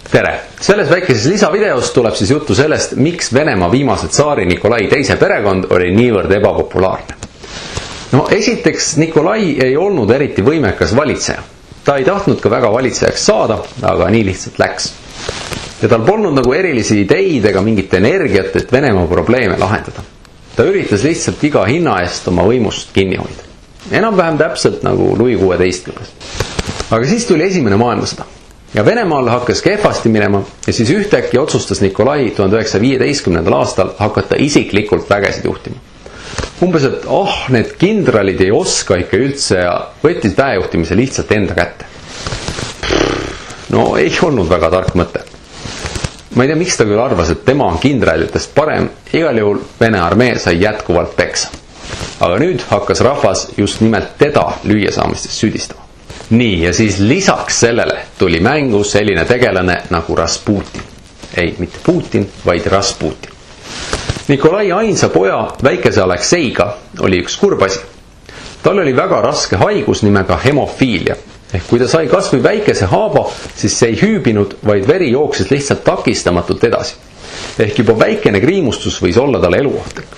Tere! Selles väikeses lisavideos tuleb siis juttu sellest, miks Venemaa viimase tsaari Nikolai teise perekond oli niivõrd ebapopulaarne. No esiteks, Nikolai ei olnud eriti võimekas valitseja. Ta ei tahtnud ka väga valitsejaks saada, aga nii lihtsalt läks. Ja tal polnud nagu erilisi ideid ega mingit energiat, et Venemaa probleeme lahendada. Ta üritas lihtsalt iga hinna eest oma võimust kinni hoida. Enam-vähem täpselt nagu Louis XVI. Aga siis tuli esimene maailmasõda. Ja Venemaal hakkas kehvasti minema ja siis ühtäkki otsustas Nikolai 1915. aastal hakata isiklikult vägesid juhtima. Umbes, et need kindralid ei oska ikka üldse ja võttis väejuhtimise lihtsalt enda kätte. No ei olnud väga tark mõte. Ma ei tea, miks ta küll arvas, et tema on kindralitest parem, igal juhul Vene armee sai jätkuvalt peksa. Aga nüüd hakkas rahvas just nimelt teda lüüasaamistest süüdistama. Nii, ja siis lisaks sellele tuli mängu selline tegelane nagu Rasputin. Ei, mitte Putin, vaid Rasputin. Nikolai ainsa poja, väikese Alekseiga, oli üks kurb asi. Tal oli väga raske haigus nimega hemofiilia. Ehk kui ta sai kas või väikese haaba, siis see ei hüübinud, vaid veri jooksis lihtsalt takistamatult edasi. Ehk juba väikene kriimustus võis olla tal eluohtlik.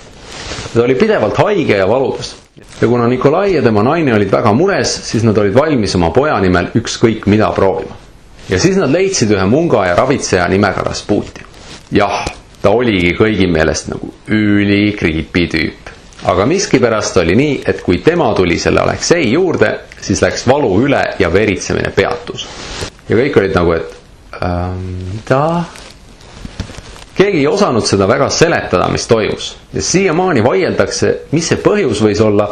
Ta oli pidevalt haige ja valudas. Ja kuna Nikolai ja tema naine olid väga mures, siis nad olid valmis oma poja nimel ükskõik mida proovima. Ja siis nad leidsid ühe munga ja ravitseja nimega Rasputin. Jah, ta oligi kõigi meelest nagu ülikriipi tüüp. Aga miskipärast oli nii, et kui tema tuli selle Aleksei juurde, siis läks valu üle ja veritsemine peatus. Ja kõik olid nagu, et mida? Keegi ei osanud seda väga seletada, mis toimus. Ja siiamaani vaieldakse, mis see põhjus võis olla,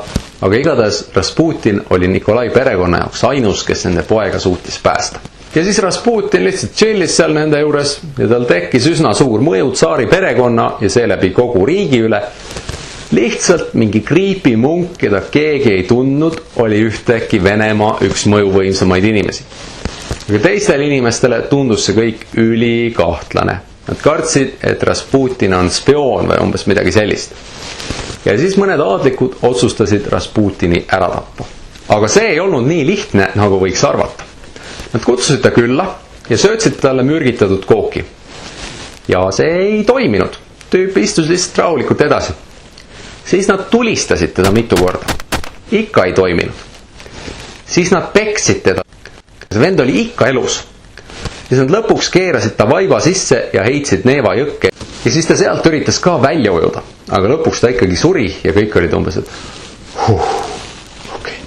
aga igatahes Rasputin oli Nikolai perekonna jaoks ainus, kes nende poega suutis päästa. Ja siis Rasputin lihtsalt chillis seal nende juures ja tal tekkis üsna suur mõju tsaari perekonna ja seeläbi kogu riigi üle. Lihtsalt mingi kriipi munk, keda keegi ei tundnud, oli ühtäkki Venemaa üks mõjuvõimsamaid inimesi. Aga teistele inimestele tundus see kõik ülikahtlane. Nad kartsid, et Rasputin on spioon või umbes midagi sellist. Ja siis mõned aadlikud otsustasid Rasputini ära tappa. Aga see ei olnud nii lihtne, nagu võiks arvata. Nad kutsusid ta külla ja söötsid talle mürgitatud kooki. Ja see ei toiminud. Tüüp istus lihtsalt rahulikult edasi. Siis nad tulistasid teda mitu korda. Ikka ei toiminud. Siis nad peksid teda. See vend oli ikka elus. Siis nad lõpuks keerasid ta vaiba sisse ja heitsid Neeva jõkke. Ja siis ta sealt üritas ka välja ujuda. Aga lõpuks ta ikkagi suri ja kõik olid umbes, et okay.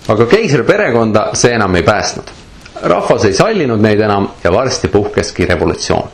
Aga keisri perekonda see enam ei päästnud. Rahvas ei sallinud neid enam ja varsti puhkeski revolutsioon.